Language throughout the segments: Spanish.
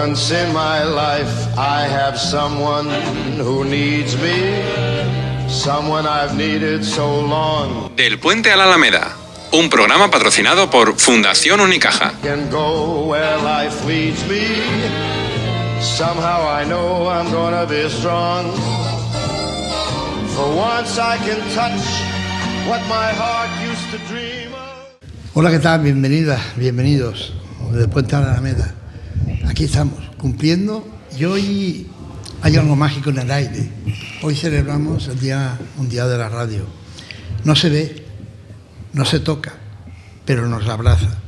once in my life I have someone who needs me, someone I've needed so long. Del Puente a la Alameda, un programa patrocinado por Fundación Unicaja. Can go where life leads me. Somehow I know I'm gonna be strong. For once I can touch what my heart used to dream of. Hola, ¿qué tal? Bienvenidas, bienvenidos del Puente a la Alameda. Aquí estamos, cumpliendo, y hoy hay algo mágico en el aire. Hoy celebramos el Día Mundial de la Radio. No se ve, no se toca, pero nos abraza.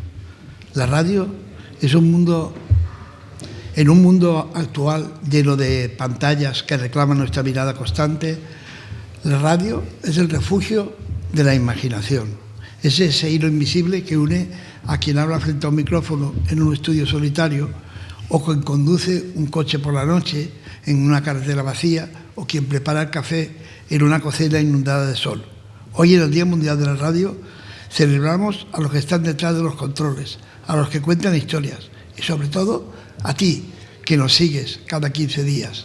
La radio es un mundo, en un mundo actual lleno de pantallas que reclaman nuestra mirada constante. La radio es el refugio de la imaginación. Es ese hilo invisible que une a quien habla frente a un micrófono en un estudio solitario, o quien conduce un coche por la noche en una carretera vacía, o quien prepara el café en una cocina inundada de sol. Hoy, en el Día Mundial de la Radio, celebramos a los que están detrás de los controles, a los que cuentan historias y, sobre todo, a ti, que nos sigues cada 15 días.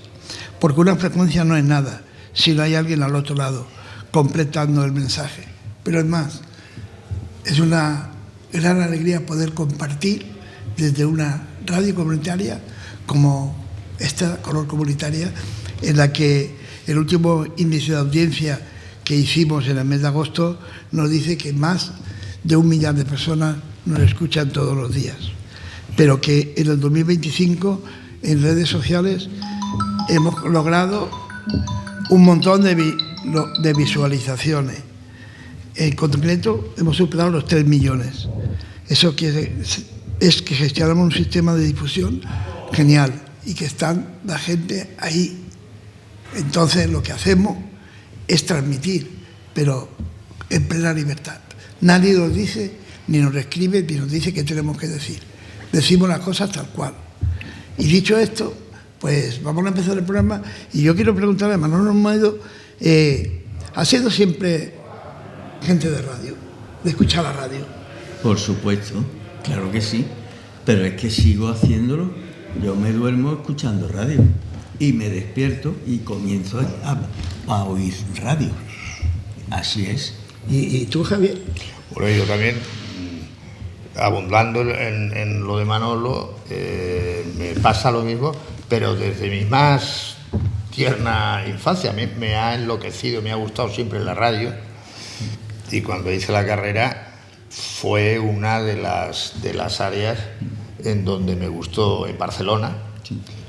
Porque una frecuencia no es nada si no hay alguien al otro lado completando el mensaje. Pero es más, es una gran alegría poder compartir desde una radio comunitaria como esta, Color Comunitaria, en la que el último índice de audiencia que hicimos en el mes de agosto nos dice que más de 1 millón de personas nos escuchan todos los días, pero que en el 2025 en redes sociales hemos logrado un montón de visualizaciones. En concreto hemos superado los 3 millones. Eso es que gestionamos un sistema de difusión genial y que están la gente ahí. Entonces lo que hacemos es transmitir, pero en plena libertad. Nadie nos dice, ni nos escribe, ni nos dice qué tenemos que decir. Decimos las cosas tal cual. Y dicho esto, pues vamos a empezar el programa. Y yo quiero preguntarle a Manolo Olmedo, ¿ha sido siempre gente de radio, de escuchar la radio? Por supuesto, claro que sí. Pero es que sigo haciéndolo. Yo me duermo escuchando radio. Y me despierto y comienzo a oír radio. Así es. ¿Y tú, Javier? Bueno, yo también, abundando en lo de Manolo, me pasa lo mismo, pero desde mi más tierna infancia. Me ha enloquecido, me ha gustado siempre la radio. Y cuando hice la carrera fue una de las áreas en donde me gustó, en Barcelona,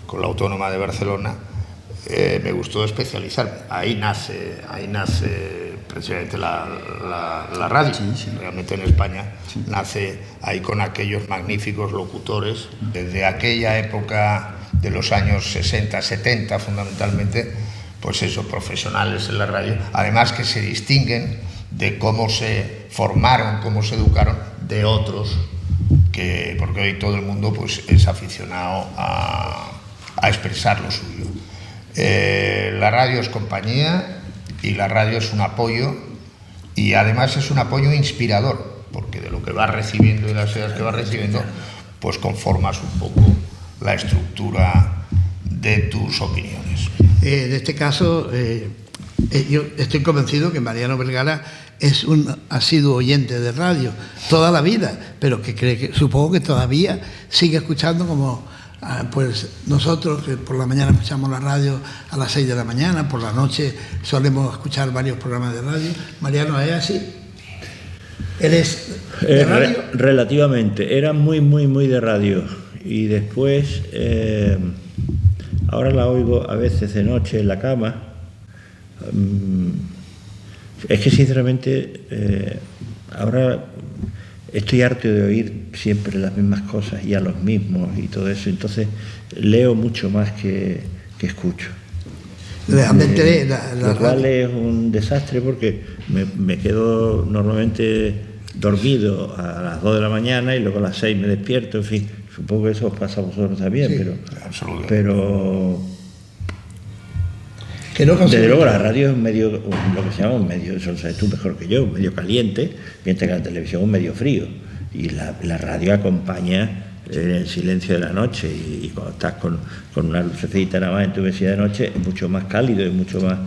con la Autónoma de Barcelona, me gustó especializarme. Ahí nace precisamente la radio. Sí. Realmente en España nace ahí con aquellos magníficos locutores. Desde aquella época de los años 60, 70 fundamentalmente, pues esos profesionales en la radio, además que se distinguen de cómo se formaron, cómo se educaron de otros, porque hoy todo el mundo pues es aficionado a expresar lo suyo. La radio es compañía y la radio es un apoyo, y además es un apoyo inspirador, porque de lo que vas recibiendo y las ideas que vas recibiendo, pues conformas un poco la estructura de tus opiniones. En este caso, yo estoy convencido que Mariano Vergara es un asiduo oyente de radio toda la vida, pero que supongo que todavía sigue escuchando como pues nosotros, que por la mañana escuchamos la radio a las 6 de la mañana, por la noche solemos escuchar varios programas de radio. Mariano, ¿es así? ¿Eres de radio? Relativamente, era muy de radio, y después ahora la oigo a veces de noche en la cama. Es que sinceramente ahora estoy harto de oír siempre las mismas cosas y a los mismos y todo eso, entonces leo mucho más que escucho. Realmente lo cual es un desastre, porque me quedo normalmente dormido a las 2 de la mañana y luego a las 6 me despierto, en fin, supongo que eso os pasa a vosotros también, sí, pero que no desde luego la radio es un medio, lo que se llama un medio, eso lo sabes tú mejor que yo, un medio caliente, mientras que la televisión es un medio frío, y la radio acompaña en el silencio de la noche, y cuando estás con una lucecita nada más en tu mesilla de noche, es mucho más cálido y mucho más,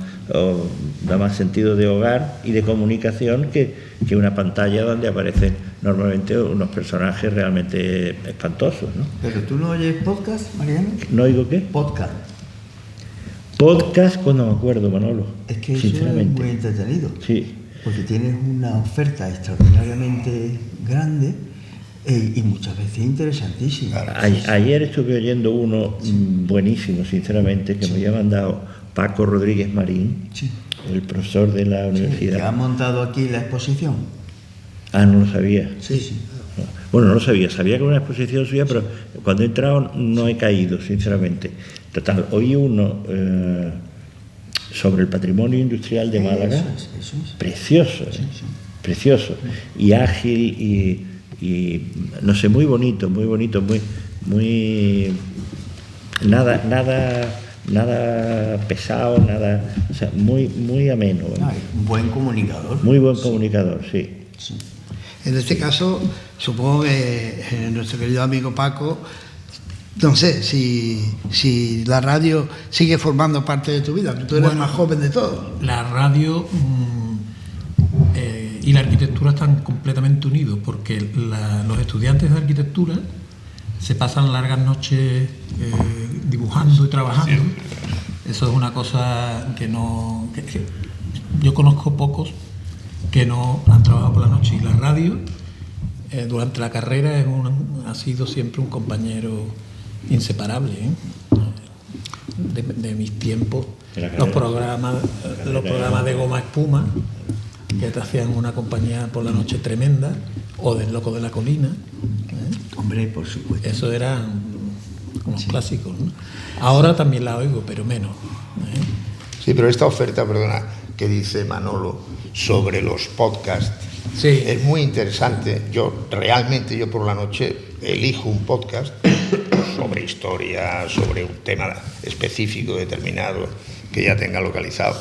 da más sentido de hogar y de comunicación que una pantalla donde aparecen normalmente unos personajes realmente espantosos, ¿no? ¿Pero tú no oyes podcast, Mariano? ¿No oigo qué? Podcast. Podcast cuando me acuerdo, Manolo. Es que eso es sinceramente. muy entretenido. Sí. Porque tienes una oferta extraordinariamente grande y muchas veces interesantísima. Ayer estuve oyendo uno buenísimo, sinceramente, que me había mandado Paco Rodríguez Marín, Sí. el profesor de la ¿Que ha universidad. montado aquí la exposición? Ah, no lo sabía. Sí. Bueno, no lo sabía, sabía que era una exposición suya, pero cuando he entrado no he caído, sinceramente. Total, oí uno sobre el patrimonio industrial de Málaga, Eso es. precioso, precioso, y ágil y no sé, muy bonito, muy nada pesado, nada, o sea, muy ameno, Un buen comunicador. muy buen comunicador, sí. Sí. En este caso, supongo que nuestro querido amigo Paco, no sé si la radio sigue formando parte de tu vida. Tú eres el más joven de todos. La radio y la arquitectura están completamente unidos, porque los estudiantes de arquitectura se pasan largas noches dibujando y trabajando. Eso es una cosa que yo conozco pocos que no han trabajado por la noche, y la radio durante la carrera ha sido siempre un compañero inseparable, de mis tiempos. Los programas de Goma Espuma, que te hacían una compañía por la noche tremenda, o del Loco de la Colina. Hombre, por supuesto. Eso eran unos clásicos, ¿no? Ahora también la oigo, pero menos. Sí, pero esta oferta, perdona, que dice Manolo sobre los podcasts, Sí. es muy interesante. Yo por la noche elijo un podcast sobre historia, sobre un tema específico determinado que ya tenga localizado.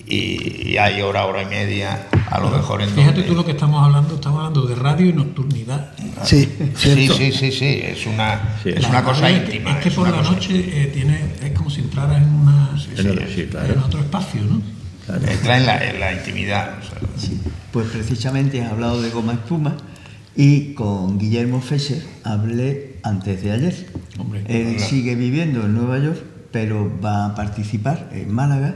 Y hay hora y media, a lo mejor en Fíjate donde... tú lo que estamos hablando de radio y nocturnidad. Sí, cierto. Sí, es una cosa radio íntima. Es que por una la cosa- noche es como si entraras en en otro espacio, ¿no? Entra en la intimidad. O sea, Sí. Pues precisamente has hablado de Goma Espuma y con Guillermo Fesser hablé antes de ayer. Hombre, Él sigue viviendo en Nueva York, pero va a participar en Málaga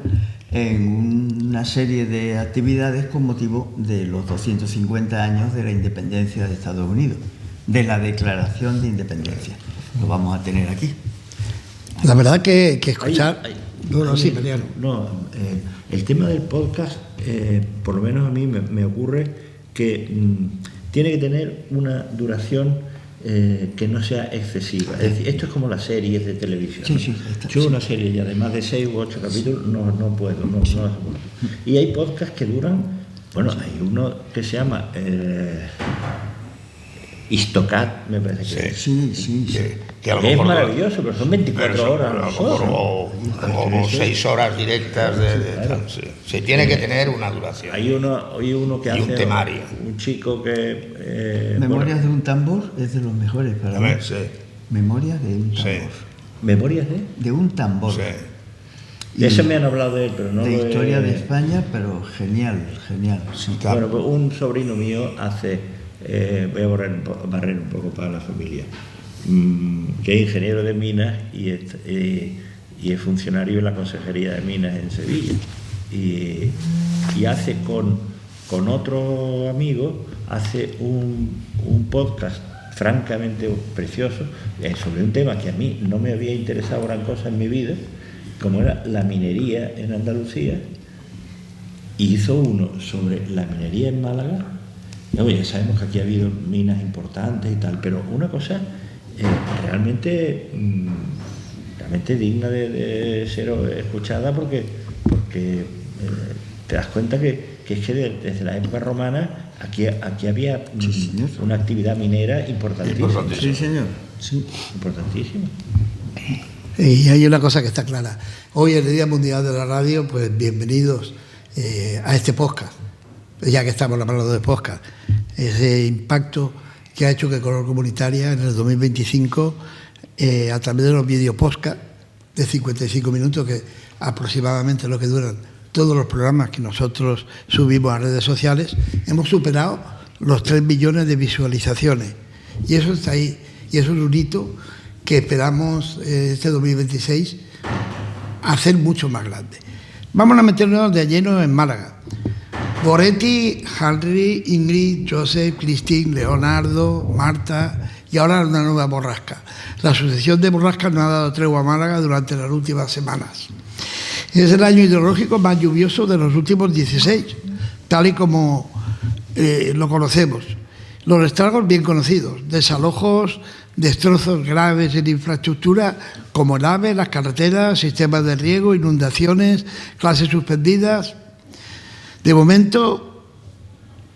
en una serie de actividades con motivo de los 250 años de la independencia de Estados Unidos, de la Declaración de Independencia. Lo vamos a tener aquí. La verdad que escuchar... Hay- No, sí, Mariano. No, el tema del podcast, por lo menos a mí me ocurre que tiene que tener una duración que no sea excesiva. Es decir, esto es como las series de televisión. Sí, ¿no? sí, está- Yo sí. una serie ya de más de 6 u 8 capítulos no puedo, no la soporto. Y hay podcasts que duran, bueno, hay uno que se llama Histocat, me parece que es. Sí. que a lo Es mejor maravilloso, pero son 24 horas. a lo ¿no? mejor, o 6 horas directas de Claro. tal, sí. Se tiene que tener una duración. Hay uno que Y un hace temario. un chico que Memorias de un tambor es de los mejores para A mí. ver, sí. Memorias de un Sí. tambor. Memorias De un tambor. Sí. de ese me han hablado de él, pero no De lo he- historia de España, pero genial. Sí. Bueno, pues un sobrino mío hace, voy a barrer un poco para la familia, que es ingeniero de minas y es funcionario en la Consejería de Minas en Sevilla. Y hace con otro amigo, hace un podcast francamente precioso sobre un tema que a mí no me había interesado gran cosa en mi vida, como era la minería en Andalucía. Y hizo uno sobre la minería en Málaga. No, ya sabemos que aquí ha habido minas importantes y tal, pero una cosa realmente digna de ser escuchada porque te das cuenta que es que desde la época romana aquí había señor. una actividad minera importantísima. Sí, señor. Sí. Importantísima. Y hay una cosa que está clara. Hoy es el Día Mundial de la Radio, pues bienvenidos a este podcast, ya que estamos hablando de podcast. Ese impacto que ha hecho que Color Comunitaria en el 2025, a través de los vídeos podcast de 55 minutos, que aproximadamente es lo que duran todos los programas que nosotros subimos a redes sociales, hemos superado los 3 millones de visualizaciones. Y eso está ahí. Y eso es un hito que esperamos este 2026 hacer mucho más grande. Vamos a meternos de lleno en Málaga. Goretti, Henry, Ingrid, Joseph, Christine, Leonardo, Marta y ahora una nueva borrasca. La sucesión de borrascas no ha dado tregua a Málaga durante las últimas semanas. Es el año hidrológico más lluvioso de los últimos 16, tal y como lo conocemos. Los estragos bien conocidos, desalojos, destrozos graves en infraestructura como el AVE, las carreteras, sistemas de riego, inundaciones, clases suspendidas. De momento,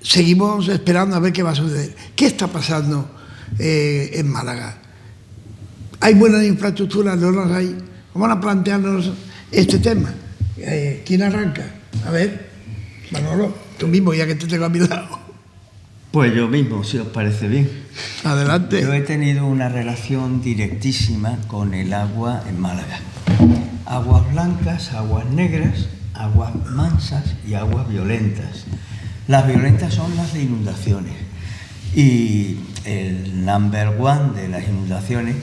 seguimos esperando a ver qué va a suceder. ¿Qué está pasando en Málaga? ¿Hay buenas infraestructuras? ¿No las hay? Vamos a plantearnos este tema. ¿Quién arranca? A ver, Manolo, tú mismo, ya que te tengo a mi lado. Pues yo mismo, si os parece bien. Adelante. Yo he tenido una relación directísima con el agua en Málaga. Aguas blancas, aguas negras, aguas mansas y aguas violentas. Las violentas son las de inundaciones. Y el number one de las inundaciones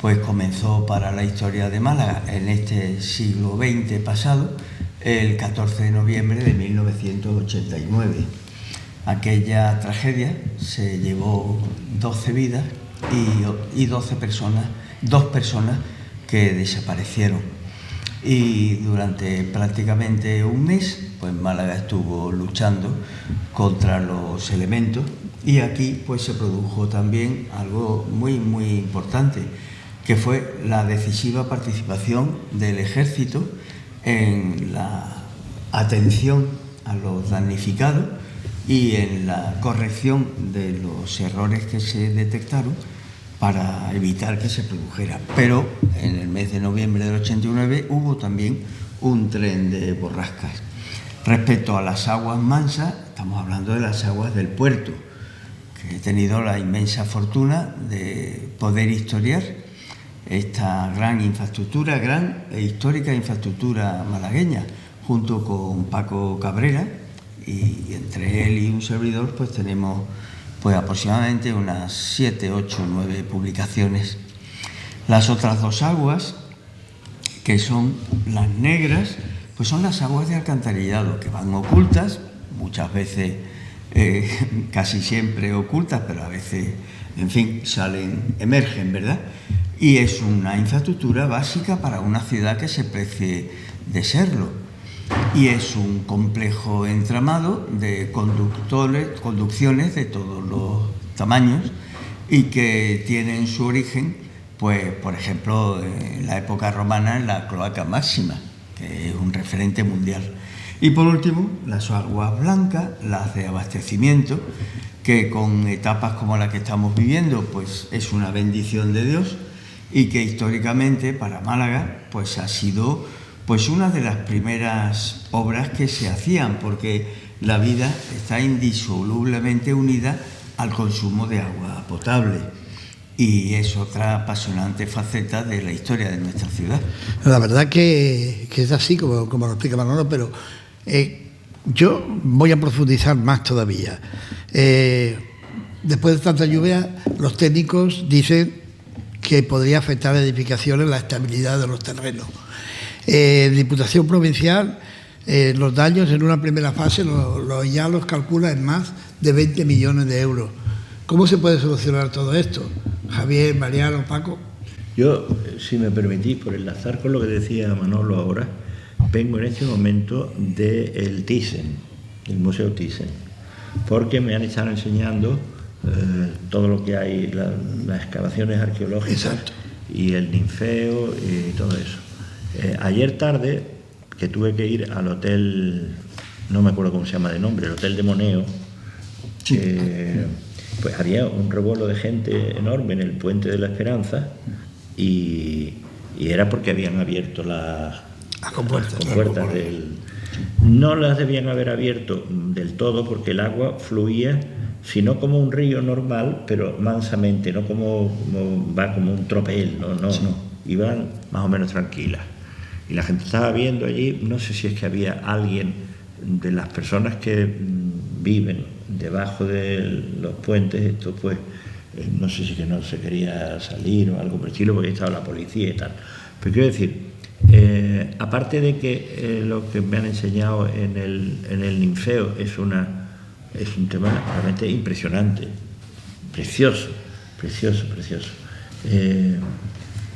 pues comenzó para la historia de Málaga en este siglo XX pasado, el 14 de noviembre de 1989. Aquella tragedia se llevó 12 vidas y 2 personas que desaparecieron. Y durante prácticamente un mes, pues Málaga estuvo luchando contra los elementos y aquí pues se produjo también algo muy importante, que fue la decisiva participación del Ejército en la atención a los damnificados y en la corrección de los errores que se detectaron para evitar que se produjera. Pero en el mes de noviembre del 89 hubo también un tren de borrascas. Respecto a las aguas mansas, estamos hablando de las aguas del puerto, que he tenido la inmensa fortuna de poder historiar esta gran infraestructura, gran e histórica infraestructura malagueña, junto con Paco Cabrera, y entre él y un servidor pues tenemos pues aproximadamente unas 7, 8, 9 publicaciones. Las otras 2 aguas, que son las negras, pues son las aguas de alcantarillado, que van ocultas, muchas veces, casi siempre ocultas, pero a veces, en fin, emergen, ¿verdad? Y es una infraestructura básica para una ciudad que se precie de serlo. Y es un complejo entramado de conducciones de todos los tamaños y que tienen su origen, pues, por ejemplo, en la época romana en la Cloaca Máxima, que es un referente mundial. Y por último, las aguas blancas, las de abastecimiento, que con etapas como la que estamos viviendo, pues es una bendición de Dios y que históricamente para Málaga pues ha sido pues una de las primeras obras que se hacían, porque la vida está indisolublemente unida al consumo de agua potable y es otra apasionante faceta de la historia de nuestra ciudad. La verdad que es así como lo explica Manolo, pero yo voy a profundizar más todavía. Después de tanta lluvia, los técnicos dicen que podría afectar a edificaciones la estabilidad de los terrenos. Diputación Provincial, los daños en una primera fase ya los calcula en más de 20 millones de euros. ¿Cómo se puede solucionar todo esto? Javier, Mariano, Paco. Yo, si me permitís, por enlazar con lo que decía Manolo ahora, vengo en este momento del Thyssen, del Museo Thyssen, porque me han estado enseñando todo lo que hay, las excavaciones arqueológicas. Exacto. Y el ninfeo y todo eso. Ayer tarde, que tuve que ir al hotel, no me acuerdo cómo se llama de nombre, el Hotel de Moneo, Sí. Pues había un revuelo de gente enorme en el Puente de la Esperanza y era porque habían abierto las compuertas del... No las debían haber abierto del todo porque el agua fluía sino como un río normal, pero mansamente, no va como un tropel, no, iban más o menos tranquilas. Y la gente estaba viendo allí, no sé si es que había alguien de las personas que viven debajo de los puentes, esto pues, no sé si que no se quería salir o algo por el estilo, porque estaba la policía y tal. Pero quiero decir, aparte de que lo que me han enseñado en el ninfeo es un tema realmente impresionante, precioso,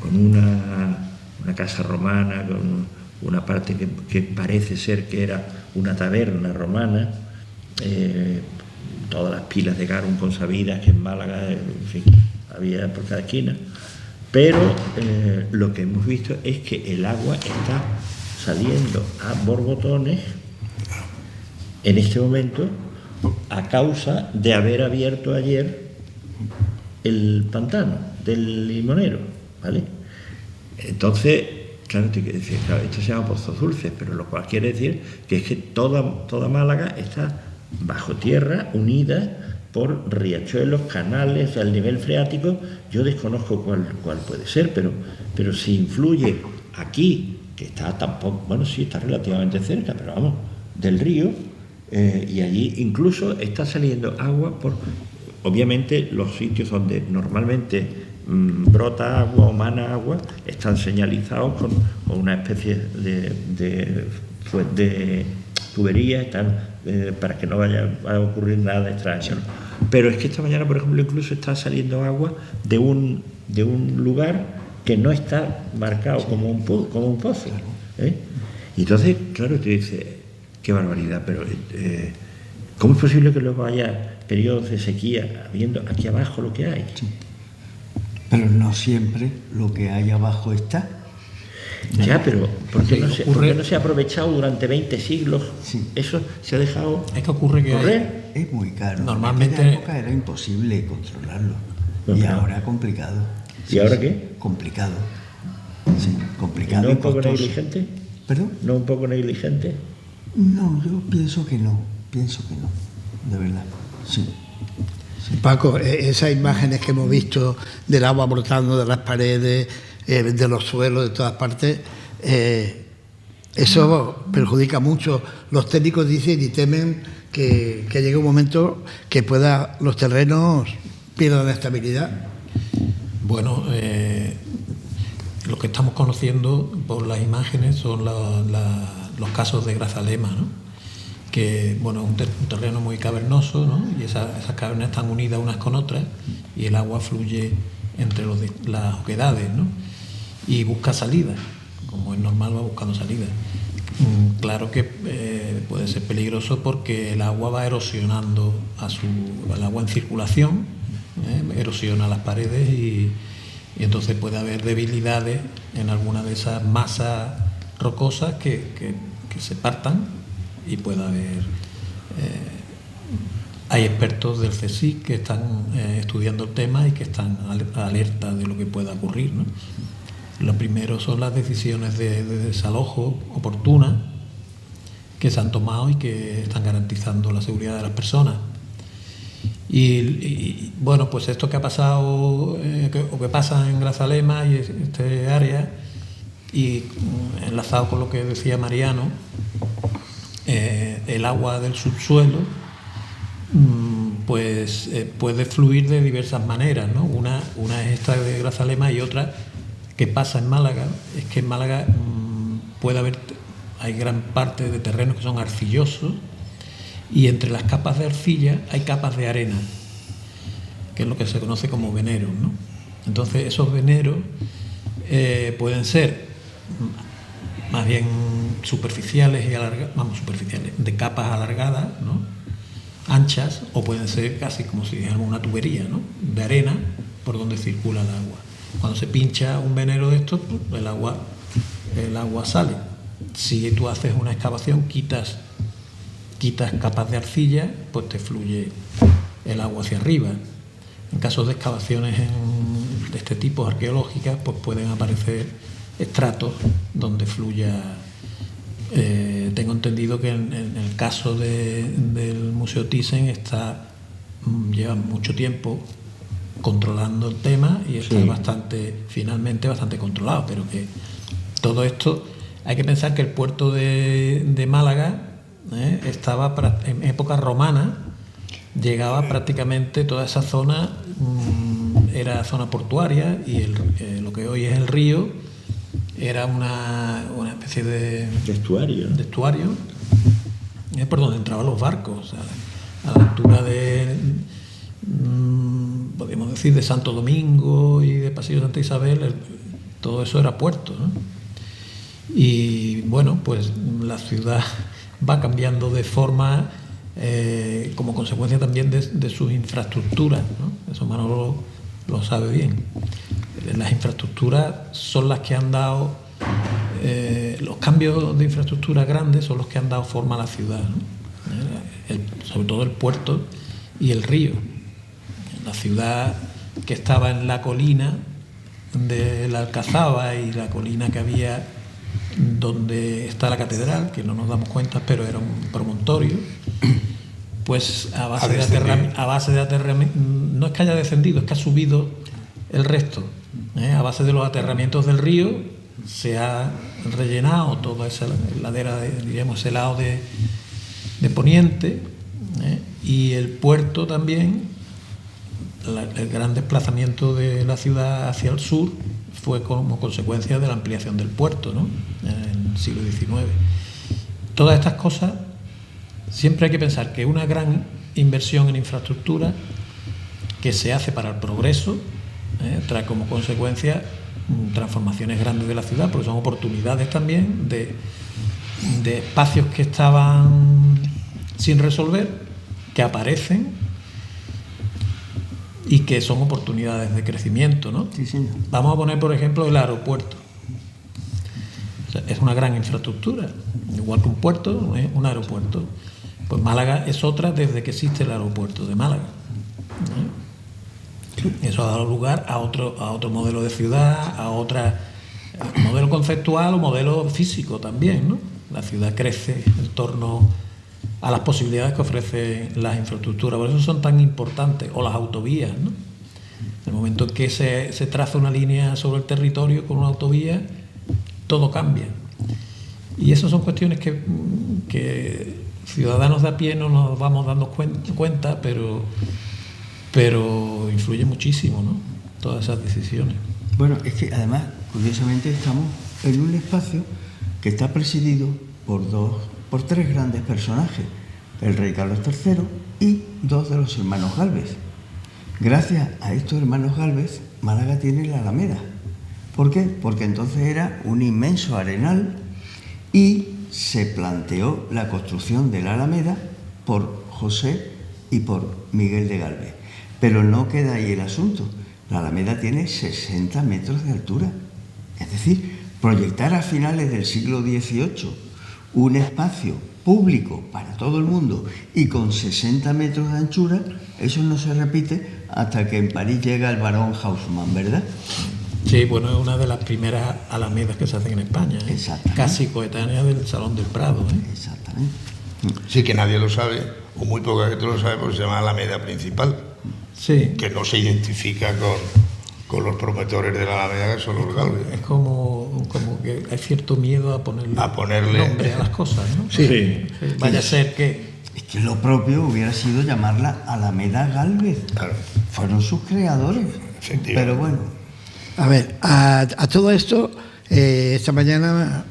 con una casa romana, con una parte que parece ser que era una taberna romana, todas las pilas de garum consabidas que en Málaga, en fin, había por cada esquina. Pero lo que hemos visto es que el agua está saliendo a borbotones en este momento a causa de haber abierto ayer el pantano del Limonero, ¿vale? Entonces, claro, te quiero decir, claro, esto se llama Pozos Dulces, pero lo cual quiere decir que es que toda Málaga está bajo tierra, unida por riachuelos, canales, al nivel freático. Yo desconozco cuál puede ser, pero si influye aquí, que está tampoco, bueno, sí, está relativamente cerca, pero vamos, del río, y allí incluso está saliendo agua por, obviamente, los sitios donde normalmente brota agua o mana agua están señalizados con una especie de tuberías, para que no vaya a ocurrir nada extraño, ¿no? Pero es que esta mañana, por ejemplo, incluso está saliendo agua de un lugar que no está marcado como un pozo, ¿eh? Y entonces, claro, te dice, qué barbaridad, pero ¿cómo es posible que luego haya periodos de sequía habiendo aquí abajo lo que hay? Sí. Pero no siempre lo que hay abajo está. Ya, pero ¿por qué no se ha aprovechado durante 20 siglos? Sí. Eso se ha dejado Es que ocurre que correr. Es muy caro. Normalmente- En aquella época era imposible controlarlo. Bueno, Y pero- ahora complicado. ¿Y ahora qué? Complicado. Sí, complicado. ¿No y un poco costoso. negligente? ¿Perdón? ¿No un poco negligente? No, yo pienso que no. De verdad. Sí. Paco, esas imágenes que hemos visto del agua brotando de las paredes, de los suelos, de todas partes, eso perjudica mucho. Los técnicos dicen y temen que llegue un momento que los terrenos pierdan la estabilidad. Bueno, lo que estamos conociendo por las imágenes son los casos de Grazalema, ¿no? Que, bueno, es un terreno muy cavernoso, ¿no? Y esas cavernas están unidas unas con otras y el agua fluye entre las oquedades, ¿no? Y busca salida, como es normal, va buscando salida. Claro que puede ser peligroso porque el agua va erosionando el agua en circulación, erosiona las paredes y entonces puede haber debilidades en alguna de esas masas rocosas que se partan y puede haber... hay expertos del CSIC que están estudiando el tema y que están alerta de lo que pueda ocurrir, ¿no? Lo primero son las decisiones de desalojo oportunas que se han tomado y que están garantizando la seguridad de las personas. Y bueno, pues esto que ha pasado o que pasa en Grazalema y este área, y enlazado con lo que decía Mariano, el agua del subsuelo pues puede fluir de diversas maneras, ¿no? Una es esta de Grazalema y otra que pasa en Málaga es que en Málaga hay gran parte de terrenos que son arcillosos y entre las capas de arcilla hay capas de arena, que es lo que se conoce como veneros, ¿no? Entonces esos veneros pueden ser más bien superficiales y superficiales, de capas alargadas, ¿no? Anchas, o pueden ser casi como si dijéramos una tubería, ¿no? De arena por donde circula el agua. Cuando se pincha un venero de estos, pues el agua sale. Si tú haces una excavación, quitas capas de arcilla, pues te fluye el agua hacia arriba. En casos de excavaciones de este tipo arqueológicas, pues pueden aparecer estratos donde fluya. Tengo entendido que en el caso del Museo Thyssen está lleva mucho tiempo controlando el tema y está finalmente bastante controlado, pero que todo esto, hay que pensar que el puerto de Málaga estaba en época romana, llegaba prácticamente toda esa zona, era zona portuaria, y lo que hoy es el río era una especie de estuario por donde entraban los barcos, o sea, a la altura de podríamos decir de Santo Domingo y de Pasillo Santa Isabel, todo eso era puerto, ¿no? Y bueno, pues la ciudad va cambiando de forma como consecuencia también de sus infraestructuras, ¿no? Eso Manolo lo sabe bien. Las infraestructuras son las que han dado, los cambios de infraestructura grandes son los que han dado forma a la ciudad, ¿no? Sobre todo el puerto y el río. La ciudad que estaba en la colina de la Alcazaba y la colina que había donde está la catedral, que no nos damos cuenta, pero era un promontorio, pues a base de aterramiento, no es que haya descendido, es que ha subido el resto. A base de los aterramientos del río se ha rellenado toda esa ladera, diríamos, ese lado de poniente, y el puerto también, el gran desplazamiento de la ciudad hacia el sur fue como consecuencia de la ampliación del puerto, ¿no? En el siglo XIX. Todas estas cosas, siempre hay que pensar que una gran inversión en infraestructura que se hace para el progreso trae como consecuencia transformaciones grandes de la ciudad, porque son oportunidades también de espacios que estaban sin resolver, que aparecen y que son oportunidades de crecimiento, ¿no? Sí, sí. Vamos a poner, por ejemplo, el aeropuerto. O sea, es una gran infraestructura, igual que un puerto, es un aeropuerto. Pues Málaga es otra desde que existe el aeropuerto de Málaga, ¿no? Eso ha dado lugar a otro modelo de ciudad, a otra modelo conceptual o modelo físico también, ¿no? La ciudad crece en torno a las posibilidades que ofrecen las infraestructuras, por eso son tan importantes, o las autovías, ¿no? En el momento en que se traza una línea sobre el territorio con una autovía, todo cambia. Y esas son cuestiones que ciudadanos de a pie no nos vamos dando cuenta, pero influye muchísimo, ¿no? Todas esas decisiones. Bueno, es que además, curiosamente, estamos en un espacio que está presidido por tres grandes personajes, el rey Carlos III y dos de los hermanos Gálvez. Gracias a estos hermanos Gálvez, Málaga tiene la Alameda. ¿Por qué? Porque entonces era un inmenso arenal y se planteó la construcción de la Alameda por José y por Miguel de Gálvez. Pero no queda ahí el asunto. La Alameda tiene 60 metros de altura. Es decir, proyectar a finales del siglo XVIII un espacio público para todo el mundo y con 60 metros de anchura, eso no se repite hasta que en París llega el barón Haussmann, ¿verdad? Sí, bueno, es una de las primeras alamedas que se hacen en España, casi coetánea del Salón del Prado. Exactamente. Sí, que nadie lo sabe, o muy poca gente lo sabe, porque se llama Alameda Principal, sí, que no se identifica con los promotores de la Alameda, que son los Gálvez. Es como que hay cierto miedo a ponerle nombre a las cosas, ¿no? Sí. Vaya a ser que... Es que lo propio hubiera sido llamarla Alameda Gálvez. Claro. Fueron sus creadores. Pero bueno. A ver, a todo esto, esta mañana,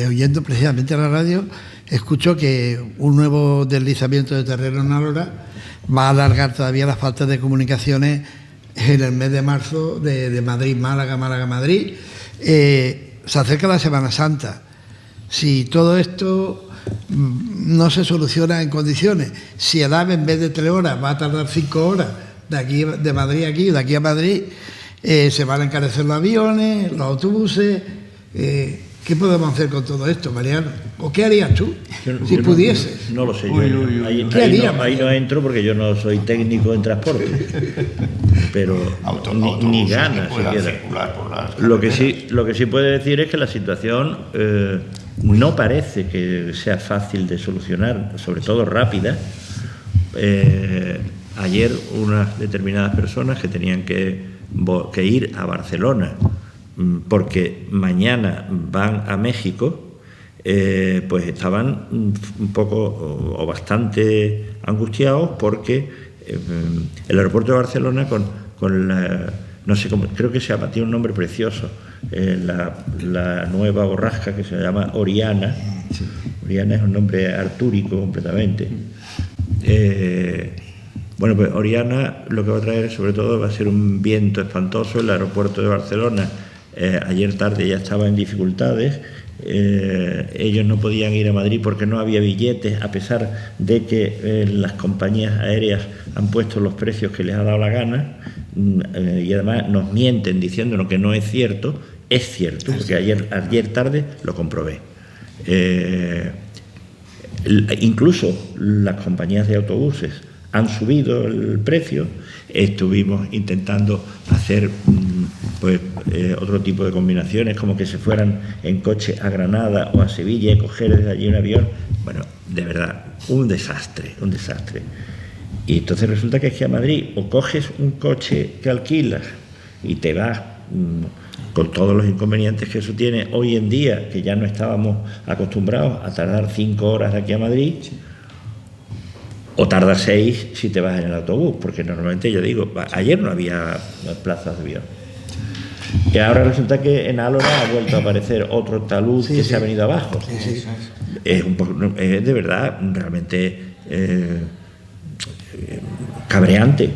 oyendo precisamente la radio, escucho que un nuevo deslizamiento de terreno en Alhora va a alargar todavía la falta de comunicaciones en el mes de marzo de Madrid, Málaga-Madrid. Se acerca la Semana Santa. Si todo esto no se soluciona en condiciones, si el AVE en vez de 3 horas va a tardar 5 horas de Madrid aquí, de aquí a Madrid, se van a encarecer los aviones, los autobuses. ¿Qué podemos hacer con todo esto, Mariano? ¿O qué harías tú si pudieses? No lo sé. ¿Qué harías, ahí no entro porque yo no soy técnico en transporte. Pero ni ganas siquiera. Lo que sí puede decir es que la situación no parece que sea fácil de solucionar, sobre todo rápida. ayer unas determinadas personas que tenían que ir a Barcelona porque mañana van a México, pues estaban un poco o bastante angustiados porque el aeropuerto de Barcelona con la, no sé cómo, creo que se llama, tiene un nombre precioso, la nueva borrasca que se llama Oriana. Oriana es un nombre artúrico completamente. Bueno, pues Oriana lo que va a traer sobre todo va a ser un viento espantoso. El aeropuerto de Barcelona ayer tarde ya estaba en dificultades. Ellos no podían ir a Madrid porque no había billetes, a pesar de que las compañías aéreas han puesto los precios que les ha dado la gana, y además nos mienten diciéndonos que no es cierto. Es cierto, porque ayer tarde lo comprobé. Incluso las compañías de autobuses han subido el precio. Estuvimos intentando hacer otro tipo de combinaciones, como que se fueran en coche a Granada o a Sevilla y coger desde allí un avión. Bueno, de verdad, un desastre. Y entonces resulta que es que a Madrid o coges un coche que alquilas y te vas con todos los inconvenientes que eso tiene hoy en día, que ya no estábamos acostumbrados a tardar 5 horas de aquí a Madrid, o tardas 6 si te vas en el autobús, porque normalmente, yo digo, ayer no había plazas de avión. Y ahora resulta que en Álora ha vuelto a aparecer otro talud que se ha venido abajo. Es un poco, es de verdad realmente cabreante.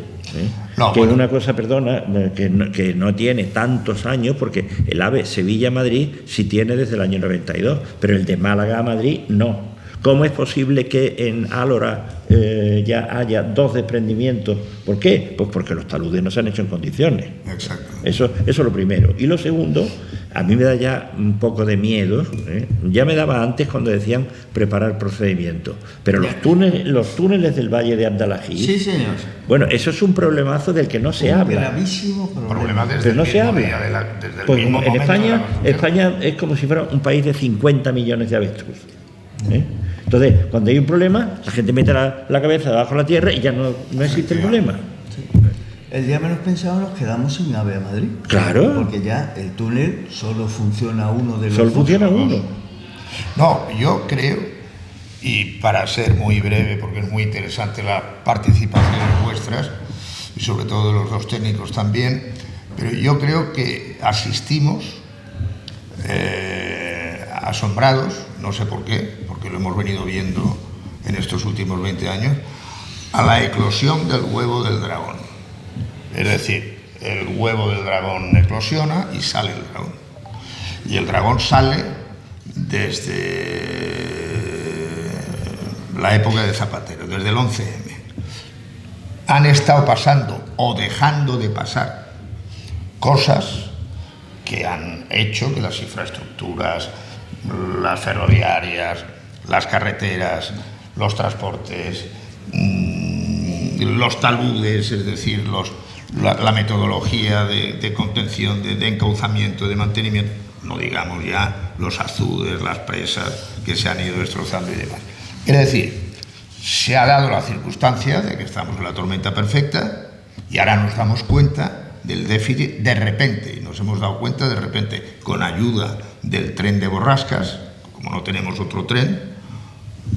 No, que bueno, una cosa, perdona, que no tiene tantos años, porque el AVE Sevilla-Madrid sí tiene desde el año 92, pero el de Málaga a Madrid no. ¿Cómo es posible que en Álora ya haya 2 desprendimientos? ¿Por qué? Pues porque los taludes no se han hecho en condiciones. Exacto. Eso es lo primero. Y lo segundo, a mí me da ya un poco de miedo, ya me daba antes cuando decían preparar procedimiento, pero los túneles del Valle de Andalají, sí, señor. Bueno, eso es un problemazo del que no se habla. Gravísimo problema. Pero no se habla. Pues en España es como si fuera un país de 50 millones de avestruz. Entonces, cuando hay un problema, la gente mete la cabeza debajo de la tierra y ya no existe el problema. Sí. El día menos pensado nos quedamos sin AVE a Madrid. Claro. Porque ya el túnel solo funciona uno de los Solo dos. Funciona uno. No, yo creo, y para ser muy breve, porque es muy interesante la participación vuestras, y sobre todo de los 2 técnicos también, pero yo creo que asistimos asombrados, no sé por qué, porque lo hemos venido viendo en estos últimos 20 años, a la eclosión del huevo del dragón. Es decir, el huevo del dragón eclosiona y sale el dragón. Y el dragón sale desde la época de Zapatero, desde el 11M. Han estado pasando o dejando de pasar cosas que han hecho que las infraestructuras, las ferroviarias, las carreteras, los transportes, los taludes, es decir, la metodología de contención, de encauzamiento, de mantenimiento, no digamos ya los azudes, las presas que se han ido destrozando y demás. Es decir, se ha dado la circunstancia de que estamos en la tormenta perfecta y ahora nos damos cuenta del déficit de repente, y nos hemos dado cuenta de repente, con ayuda del tren de borrascas, como no tenemos otro tren,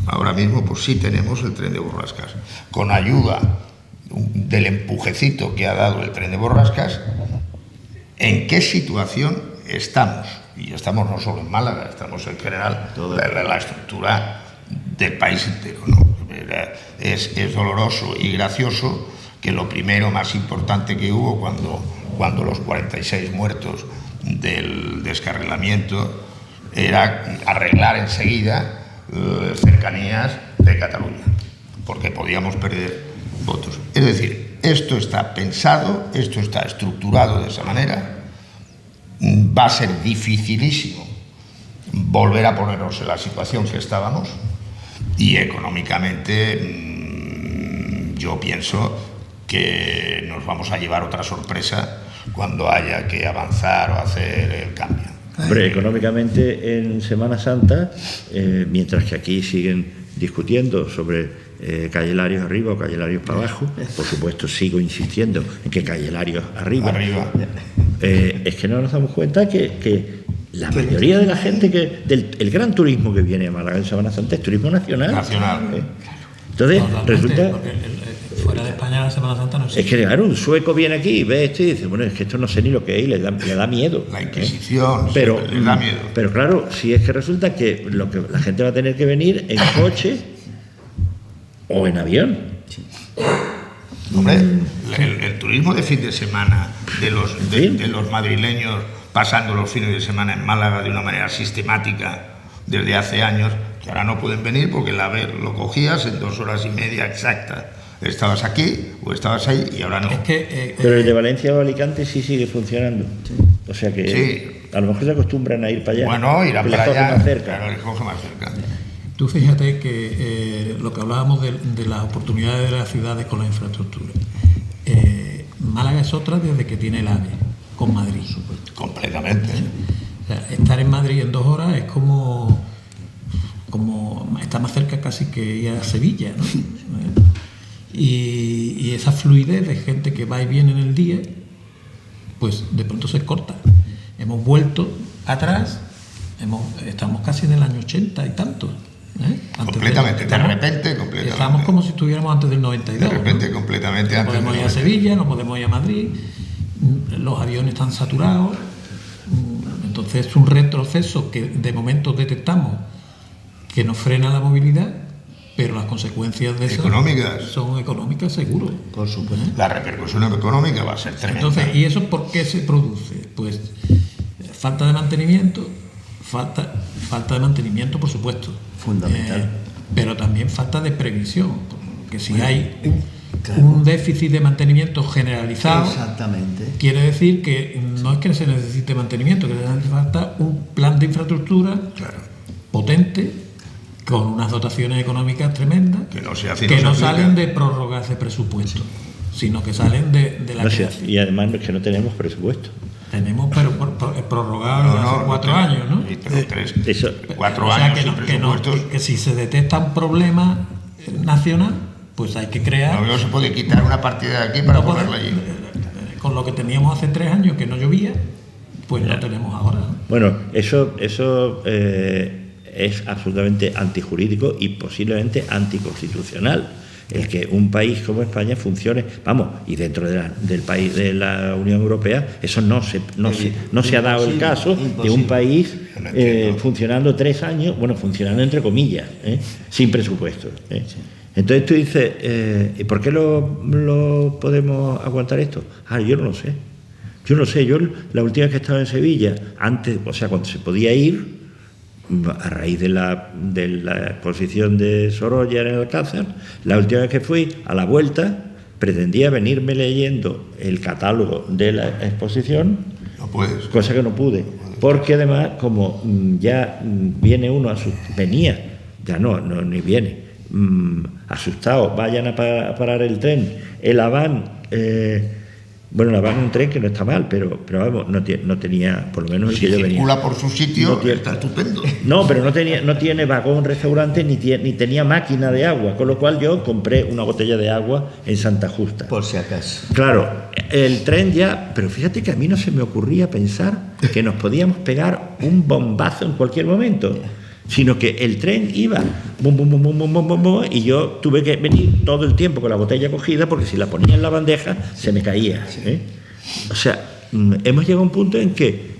ahora mismo pues sí tenemos el tren de borrascas, con ayuda del empujecito que ha dado el tren de borrascas, ¿en qué situación estamos? Y estamos no solo en Málaga, estamos en general, la estructura del país entero, ¿no? Es doloroso y gracioso que lo primero más importante que hubo cuando los 46 muertos del descarrilamiento era arreglar enseguida cercanías de Cataluña, porque podíamos perder votos. Es decir, esto está pensado, esto está estructurado de esa manera, va a ser dificilísimo volver a ponernos en la situación que estábamos y económicamente yo pienso que nos vamos a llevar otra sorpresa cuando haya que avanzar o hacer el cambio. Hombre, económicamente en Semana Santa, mientras que aquí siguen discutiendo sobre Calle Larios arriba o Calle Larios para abajo. Por supuesto, sigo insistiendo en que Calle Larios arriba. Es que no nos damos cuenta que la mayoría de la gente el gran turismo que viene a Málaga en Semana Santa es turismo nacional. Entonces, Totalmente, resulta... porque fuera de España la Semana Santa no existe. Es que, claro, un sueco viene aquí y ve esto y dice, bueno, es que esto no sé ni lo que es, y le da miedo. La Inquisición, pero, le da miedo. Pero claro, si es que resulta que la gente va a tener que venir en coche o en avión. Hombre, el turismo de fin de semana de los madrileños pasando los fines de semana en Málaga de una manera sistemática desde hace años, que ahora no pueden venir porque el AVE lo cogías en 2 horas y media exactas. Estabas aquí o estabas ahí y ahora no. Es que, pero el de Valencia o Alicante sí sigue funcionando. O sea que sí. A lo mejor se acostumbran a ir para allá. Bueno, irán para allá. Más cerca. Claro, les coge más cerca. Tú fíjate que lo que hablábamos de las oportunidades de las ciudades con la infraestructura. Málaga es otra desde que tiene el AVE con Madrid. Completamente. O sea, estar en Madrid en 2 horas es como está más cerca casi que ir a Sevilla, ¿no? Y esa fluidez de gente que va y viene en el día, pues de pronto se corta. Hemos vuelto atrás, estamos casi en el año 80 y tanto. Completamente, de repente, completamente. Estamos como si estuviéramos antes del 92. De repente, ¿no? completamente No antes podemos del ir a 92. Sevilla, no podemos ir a Madrid, los aviones están saturados. Entonces es un retroceso que de momento detectamos que nos frena la movilidad, pero las consecuencias de eso son económicas seguro. Por supuesto. La repercusión económica va a ser tremenda. Entonces, ¿y eso por qué se produce? Pues falta de mantenimiento, por supuesto. Fundamental. Pero también falta de previsión, porque si hay un déficit de mantenimiento generalizado, exactamente, quiere decir que no es que se necesite mantenimiento, que se hace falta un plan de infraestructura potente, con unas dotaciones económicas tremendas, que no se hace, que no se salen de prórrogas de presupuesto, sino que salen de la creación. Y además es que no tenemos presupuesto. Tenemos, pero prorrogado hace 4 años, ¿no? Eso, 4 O sea, años sin presupuestos. que si se detecta un problema nacional, pues hay que crear... No se puede quitar una partida de aquí para ponerla allí. Con lo que teníamos hace 3 años, que no llovía, pues no tenemos ahora, ¿no? Bueno, eso es absolutamente antijurídico y posiblemente anticonstitucional. El que un país como España funcione, vamos, y dentro del país de la Unión Europea, eso no se ha dado el caso de un país funcionando 3 años, bueno, funcionando entre comillas, sin presupuesto. Entonces tú dices, ¿y por qué lo podemos aguantar esto? Yo no lo sé. Yo no sé, yo la última vez que estaba en Sevilla, antes, o sea, cuando se podía ir, a raíz de la exposición de Sorolla en el Alcázar, la última vez que fui, a la vuelta, pretendía venirme leyendo el catálogo de la exposición, no puedes, cosa que no pude, porque además, como ya viene uno venía, ya ni viene, asustado, vayan a parar el tren, el Haván, bueno, la van en un tren que no está mal, pero vamos, no tenía, por lo menos el que yo venía. Circula por su sitio, no está estupendo. No, pero no tiene vagón restaurante ni tenía máquina de agua, con lo cual yo compré una botella de agua en Santa Justa. por si acaso. Claro, el tren ya, pero fíjate que a mí no se me ocurría pensar que nos podíamos pegar un bombazo en cualquier momento, sino que el tren iba bum, bum, bum, bum, bum, bum, bum, bum, y yo tuve que venir todo el tiempo con la botella cogida porque si la ponía en la bandeja se me caía. O sea, hemos llegado a un punto en que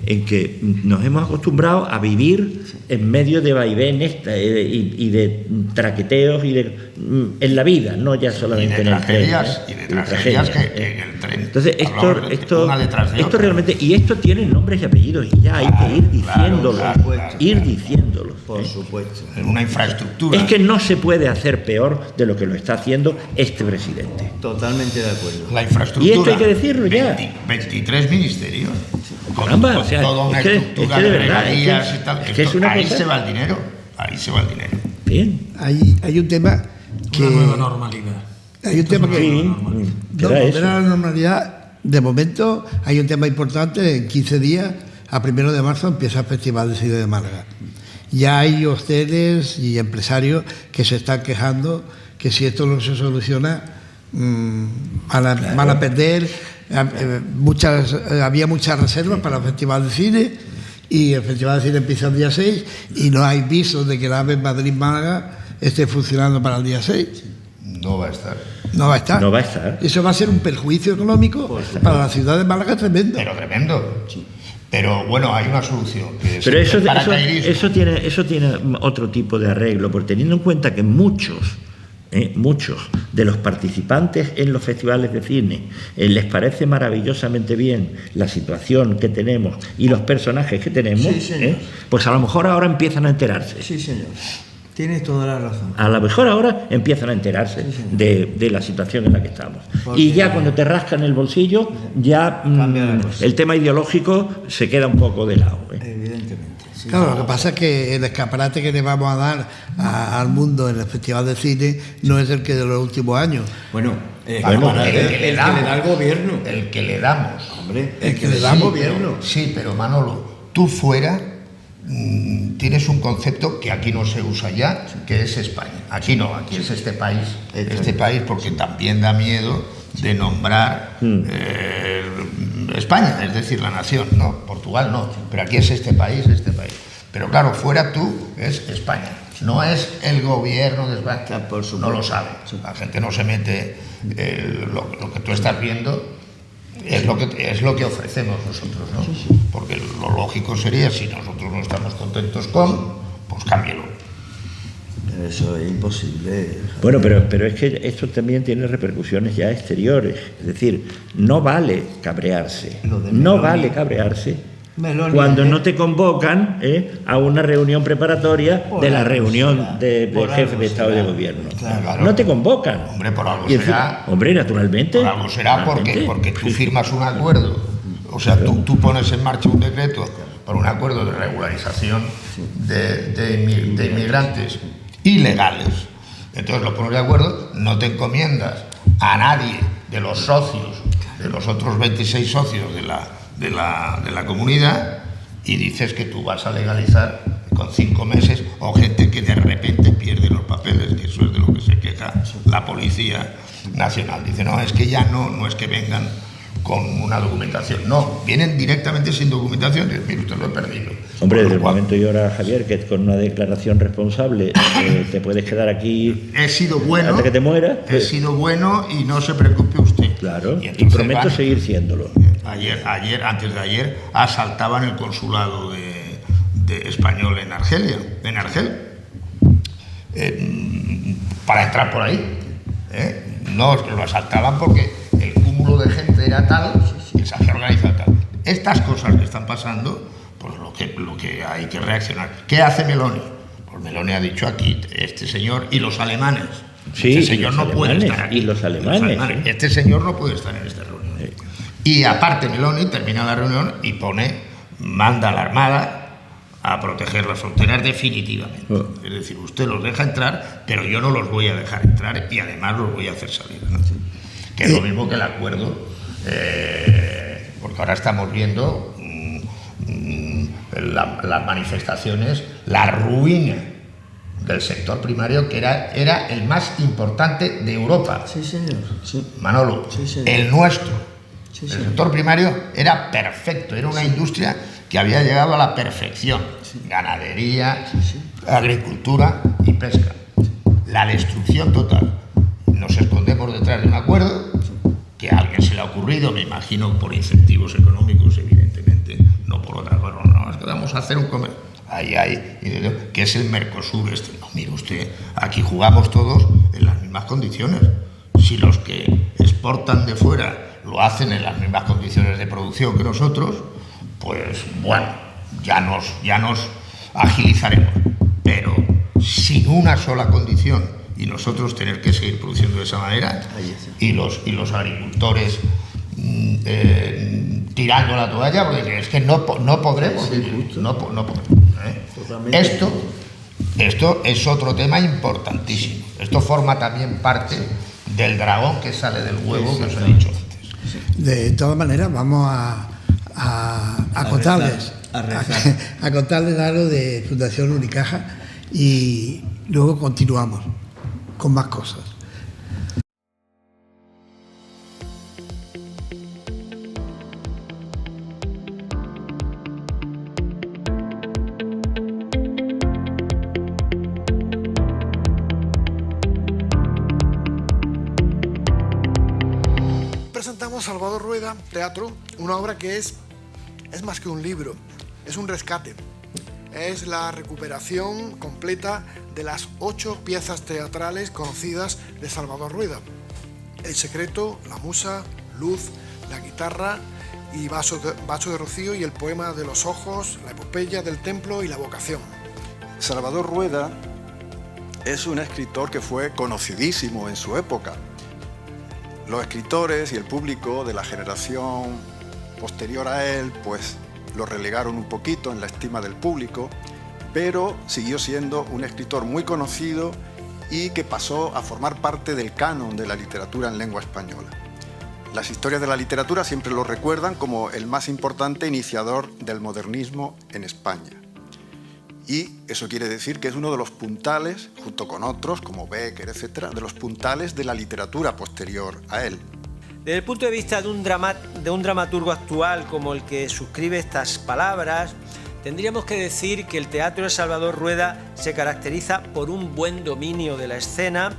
nos hemos acostumbrado a vivir en medio de vaivenes y de traqueteos en la vida, no ya solamente en el tren. Y de tragedias que en el tren. Entonces esto realmente, y esto tiene nombres y apellidos y ya hay que ir diciéndolo, diciéndolo. Por supuesto. En una infraestructura. Es que no se puede hacer peor de lo que lo está haciendo este presidente. Totalmente de acuerdo. La infraestructura. Y esto hay que decirlo ya. 23 ministerios. Caramba, o sea, toda una estructura de de verdad, regalías y tal. es una ahí cosa... se va el dinero. Ahí se va el dinero. Bien. Hay un tema que... Una nueva normalidad. Hay un tema que... Sí, No, era volver eso. a la normalidad, de momento hay un tema importante. En 15 días, a 1 de marzo, empieza el Festival de Cine de Málaga. Ya hay hoteles y empresarios que se están quejando que si esto no se soluciona, van a perder. Había muchas reservas para el Festival de Cine, y el Festival de Cine empieza el día 6 y no hay visos de que la AVE Madrid-Málaga esté funcionando para el día 6. No va a estar. No va a estar. No va a estar. Eso va a ser un perjuicio económico para la ciudad de Málaga tremendo. Pero tremendo. Pero bueno, hay una solución. Que es Pero el paracaidismo. eso tiene otro tipo de arreglo, porque teniendo en cuenta que muchos de los participantes en los festivales de cine les parece maravillosamente bien la situación que tenemos y los personajes que tenemos, Sí, señor. pues a lo mejor ahora empiezan a enterarse. Sí, señor. Tienes toda la razón. A lo mejor ahora empiezan a enterarse de la situación en la que estamos. Porque Y ya cuando te rascan el bolsillo, ya cambia la cosa. el tema ideológico se queda un poco de lado. Evidentemente. Sí, Claro, lo que pasa es que el escaparate que le vamos a dar al mundo en el Festival de Cine no es el que de los últimos años. Bueno, el que le da el gobierno. El que le damos. Hombre, El que le damos, gobierno. Sí, pero Manolo, tú fuera tienes un concepto que aquí no se usa ya, que es España. Aquí no, aquí es este país. Este país, porque también da miedo de nombrar España, es decir, la nación. No, Portugal no, pero aquí es este país. Pero claro, fuera tú es España. No es el gobierno de España. Por supuesto. No lo sabe. La gente no se mete. Lo que tú estás viendo es lo que ofrecemos nosotros, ¿no? Porque lo lógico sería, si nosotros no estamos contentos pues cámbielo. eso es imposible. Bueno, pero es que esto también tiene repercusiones ya exteriores. Es decir, no vale cabrearse. No vale cabrearse Meloni, cuando no te convocan a una reunión preparatoria de la reunión del jefe de Estado y de Gobierno. Claro. No te convocan. Hombre, por algo Y en fin, será. hombre, naturalmente. Por algo será porque tú Sí, sí. firmas un acuerdo. O sea, tú pones en marcha un decreto por un acuerdo de regularización de inmigrantes ilegales. Entonces lo pones de acuerdo, no te encomiendas a nadie de los socios, de los otros 26 socios de la comunidad, y dices que tú vas a legalizar con 5 meses, o gente que de repente pierde los papeles, que eso es de lo que se queja la Policía Nacional. Dice, no, es que ya no es que vengan con una documentación, no, vienen directamente sin documentación. Dice, mire, usted lo he perdido. Hombre, Con desde lo el cual, momento y hora, Javier, que con una declaración responsable te puedes quedar aquí he sido bueno, hasta que te mueras. he sido bueno y no se preocupe usted. Claro, y entonces prometo seguir siéndolo. Antes de ayer, asaltaban el consulado de español en Argel, para entrar por ahí. No, lo asaltaban porque el cúmulo de gente era tal que se había organizado tal. Estas cosas que están pasando, pues lo que hay que reaccionar. ¿Qué hace Meloni? Pues Meloni ha dicho aquí, este señor y los alemanes. Sí, este señor y los no puede alemanes, estar aquí. y los alemanes, sí. Este señor no puede estar en esta reunión. Y aparte Meloni termina la reunión y manda a la Armada a proteger las fronteras definitivamente. Es decir, usted los deja entrar, pero yo no los voy a dejar entrar y además los voy a hacer salir, ¿no? Que es lo mismo que el acuerdo, porque ahora estamos viendo las manifestaciones, la ruina del sector primario, que era el más importante de Europa. Sí, señor. Sí. Manolo, Sí, señor. el nuestro. Sí, El señor. sector primario era perfecto, era una industria que había llegado a la perfección. Ganadería, agricultura y pesca. La destrucción total. Nos escondemos detrás de un acuerdo que a alguien se le ha ocurrido, me imagino por incentivos económicos, evidentemente, no por otra cosa. No, es que vamos a hacer un comercio. Que es el Mercosur este. No, mire usted, aquí jugamos todos en las mismas condiciones. Si los que exportan de fuera lo hacen en las mismas condiciones de producción que nosotros, pues bueno, ya nos agilizaremos. Pero sin una sola condición, y nosotros tener que seguir produciendo de esa manera, y los agricultores tirando la toalla, porque es que no podremos vivir, no podremos. Esto es otro tema importantísimo. Esto forma también parte del dragón que sale del huevo que os he dicho antes. De todas maneras, vamos a contarles a contarles algo de Fundación Unicaja y luego continuamos. con más cosas. Presentamos Salvador Rueda, teatro, una obra que es más que un libro, es un rescate. Es la recuperación completa de las 8 piezas teatrales conocidas de Salvador Rueda. El secreto, la musa, Luz, la guitarra y vaso de rocío y el poema de los ojos, la epopeya del templo y la vocación. Salvador Rueda es un escritor que fue conocidísimo en su época. Los escritores y el público de la generación posterior a él, pues lo relegaron un poquito en la estima del público, pero siguió siendo un escritor muy conocido y que pasó a formar parte del canon de la literatura en lengua española. Las historias de la literatura siempre lo recuerdan como el más importante iniciador del modernismo en España. Y eso quiere decir que es uno de los puntales, junto con otros como Bécquer, etcétera, de los puntales de la literatura posterior a él. Desde el punto de vista de un dramaturgo actual como el que suscribe estas palabras, tendríamos que decir que el teatro de Salvador Rueda se caracteriza por un buen dominio de la escena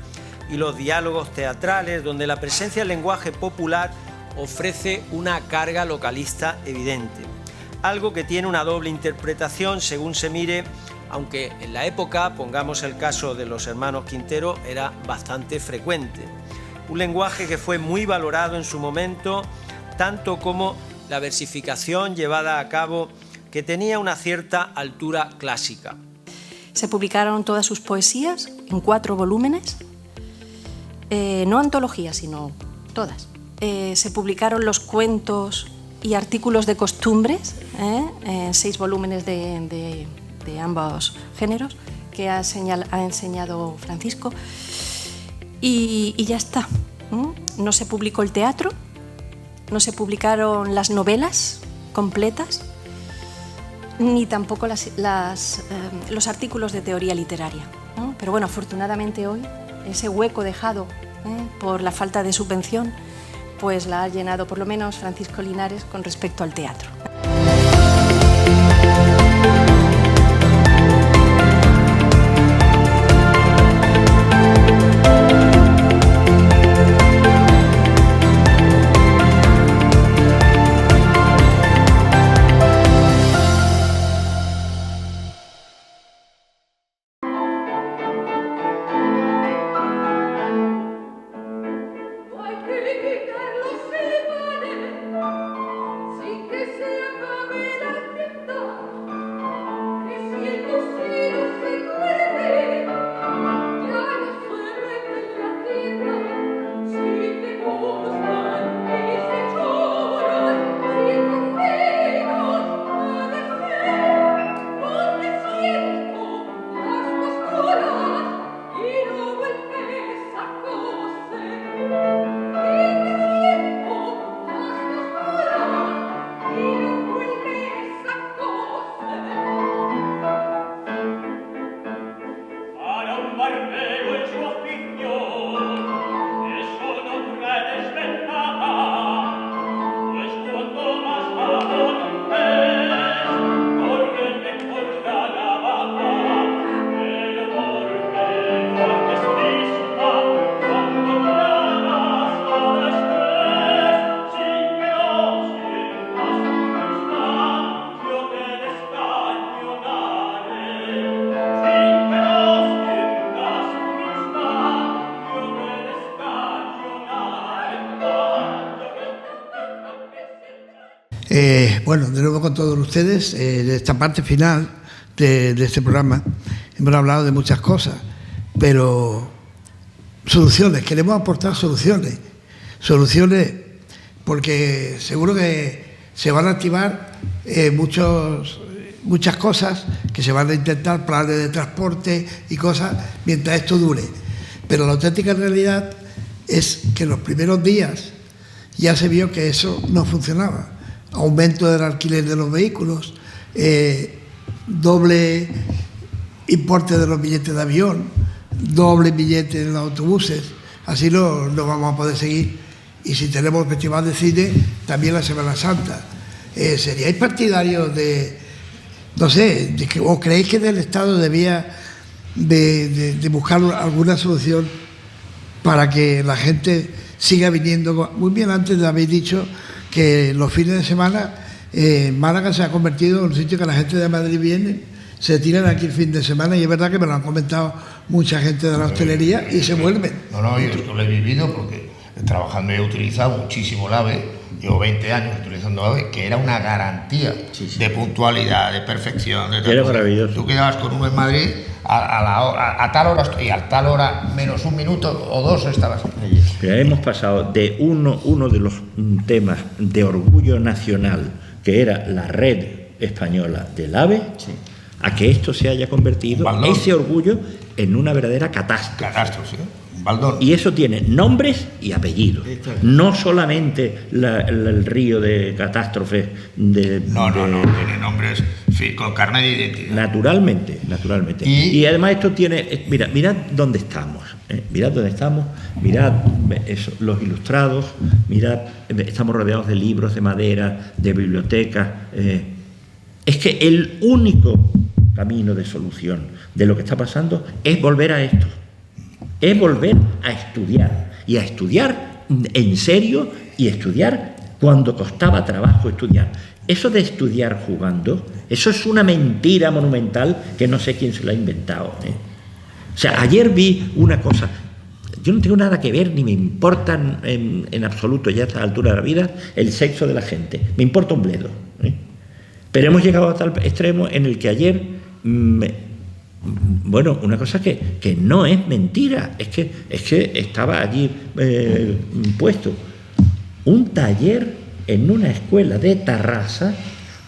y los diálogos teatrales, donde la presencia del lenguaje popular ofrece una carga localista evidente. Algo que tiene una doble interpretación según se mire, aunque en la época, pongamos el caso de los hermanos Quintero, era bastante frecuente. Un lenguaje que fue muy valorado en su momento, tanto como la versificación llevada a cabo, que tenía una cierta altura clásica. Se publicaron todas sus poesías en 4 volúmenes, no antologías, sino todas. Se publicaron los cuentos y artículos de costumbres, en 6 volúmenes de ambos géneros, que ha enseñado Francisco, y ya está. No se publicó el teatro, no se publicaron las novelas completas, ni tampoco los artículos de teoría literaria. Pero bueno, afortunadamente hoy, ese hueco dejado por la falta de subvención, pues la ha llenado por lo menos Francisco Linares con respecto al teatro. Bueno, de nuevo con todos ustedes, de esta parte final de este programa hemos hablado de muchas cosas, pero soluciones, queremos aportar soluciones porque seguro que se van a activar muchas cosas, que se van a intentar planes de transporte y cosas mientras esto dure, pero la auténtica realidad es que en los primeros días ya se vio que eso no funcionaba. Aumento del alquiler de los vehículos, doble importe de los billetes de avión, doble billete en los autobuses, así no vamos a poder seguir. Y si tenemos el Festival de Cine, también la Semana Santa. ¿Seríais partidarios de, no sé, o creéis que el Estado debía de buscar alguna solución para que la gente siga viniendo? Muy bien, antes habéis dicho que los fines de semana Málaga se ha convertido en un sitio que la gente de Madrid viene, se tiran aquí el fin de semana, y es verdad que me lo han comentado mucha gente de la hostelería y se vuelven. No, yo esto lo he vivido porque trabajando he utilizado muchísimo el AVE, llevo 20 años utilizando el AVE, que era una garantía de puntualidad, de perfección. Era maravilloso. Tú quedabas con uno en Madrid a tal hora y a tal hora menos un minuto o dos estabas allí. Pero hemos pasado de uno de los temas de orgullo nacional, que era la red española del AVE, a que esto se haya convertido, ese orgullo, en una verdadera catástrofe. Un baldón. Y eso tiene nombres y apellidos. No solamente el río de catástrofes de... No, tiene nombres con carnet de identidad. Naturalmente. Y además esto tiene... Mirad dónde estamos. Mirad dónde estamos. Mirad eso, los ilustrados. Mirad, estamos rodeados de libros, de madera, de bibliotecas. Es que el único camino de solución de lo que está pasando es volver a esto. Es volver a estudiar, y a estudiar en serio, y estudiar cuando costaba trabajo estudiar. Eso de estudiar jugando, eso es una mentira monumental que no sé quién se lo ha inventado. O sea, ayer vi una cosa, yo no tengo nada que ver, ni me importa en absoluto ya a esta altura de la vida el sexo de la gente, me importa un bledo. Pero hemos llegado a tal extremo en el que ayer... Bueno, una cosa que no es mentira, es que estaba allí puesto un taller en una escuela de Tarrasa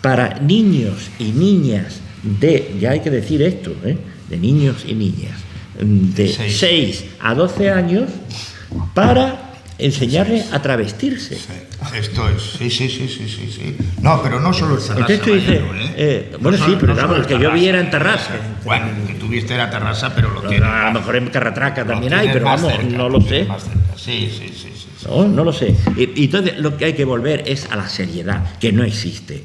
para niños y niñas ya hay que decir esto, de niños y niñas de 6 a 12 años para enseñarles a travestirse. Esto es, sí. No, pero no solo en Tarrasa. Entonces tú dices, bueno, sí, pero claro, el que yo vi era en Tarrasa. Bueno, que tuviste era Tarrasa, pero lo tiene. A lo mejor en Carratraca también hay, pero vamos, no lo sé. Sí. No lo sé. Y entonces lo que hay que volver es a la seriedad, que no existe,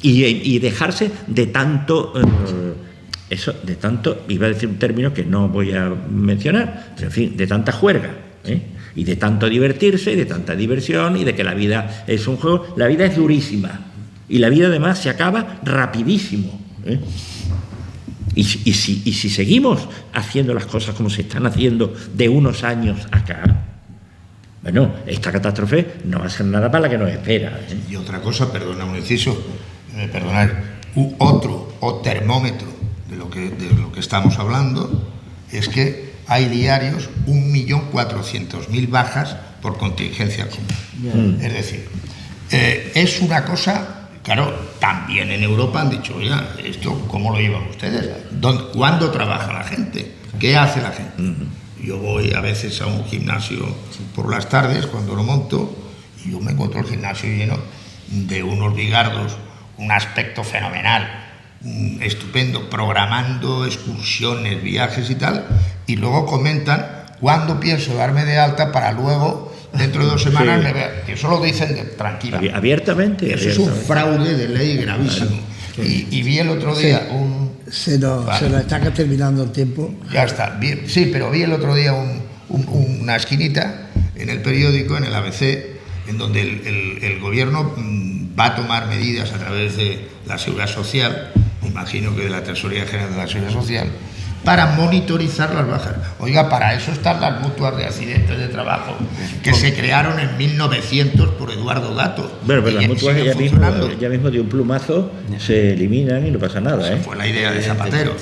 y dejarse de tanto... de tanto, iba a decir un término que no voy a mencionar, pero en fin, de tanta juerga, y de tanto divertirse, y de tanta diversión, y de que la vida es un juego. La vida es durísima, y la vida además se acaba rapidísimo. Y si seguimos haciendo las cosas como se están haciendo de unos años acá, bueno, esta catástrofe no va a ser nada para la que nos espera. Y otra cosa, perdona un inciso, perdonad, otro termómetro de lo que estamos hablando es que hay diarios 1.400.000 bajas por contingencia común. Es decir, es una cosa, claro, también en Europa han dicho, oiga, ¿esto cómo lo llevan ustedes? ¿Cuándo trabaja la gente? ¿Qué hace la gente? Yo voy a veces a un gimnasio por las tardes, cuando lo monto, y yo me encuentro el gimnasio lleno de unos bigardos, un aspecto fenomenal, estupendo, programando excursiones, viajes y tal, y luego comentan cuándo pienso darme de alta para luego, dentro de 2 semanas, me vea. Eso lo dicen tranquilamente. Abiertamente. Eso es un fraude de ley gravísimo. Claro. Y vi el otro día Se nos está terminando el tiempo. Ya está. Sí, pero vi el otro día una esquinita en el periódico, en el ABC, en donde el gobierno va a tomar medidas a través de la Seguridad Social, me imagino que de la Tesorería General de la Seguridad Social, para monitorizar las bajas. Oiga, para eso están las mutuas de accidentes de trabajo, que se crearon en 1900 por Eduardo Dato. Bueno, pero las mutuas ya mismo de un plumazo se eliminan y no pasa nada. Esa fue la idea de Zapatero.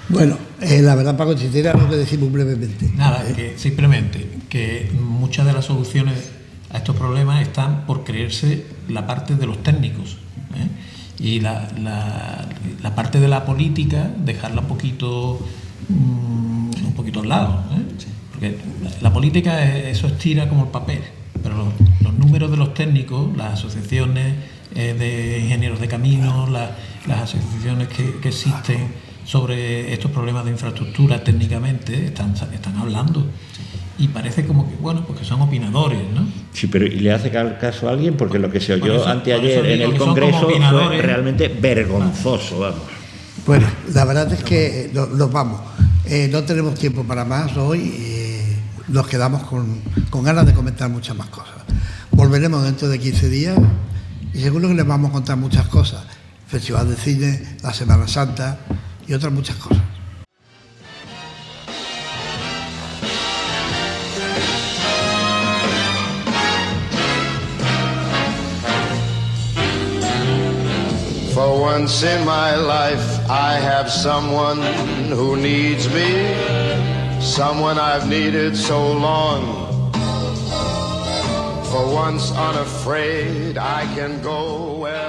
Bueno, la verdad, Paco Chitera, lo que decimos brevemente. Nada, que simplemente que muchas de las soluciones a estos problemas están por creerse la parte de los técnicos, y la parte de la política dejarla un poquito al lado, porque la política eso estira como el papel, pero los números de los técnicos, las asociaciones de ingenieros de caminos, las asociaciones que existen sobre estos problemas de infraestructura técnicamente, están hablando. Y parece como que, bueno, pues que son opinadores, ¿no? Sí, pero ¿y le hace caso a alguien? Porque lo que se oyó por anteayer eso en digo el que son Congreso como fue opinadores. realmente vergonzoso, vamos. Bueno, la verdad es que nos vamos. No tenemos tiempo para más hoy. Nos quedamos con ganas de comentar muchas más cosas. Volveremos dentro de 15 días y seguro que les vamos a contar muchas cosas. Festival de Cine, la Semana Santa y otras muchas cosas. For once in my life, I have someone who needs me, someone I've needed so long. For once unafraid, I can go where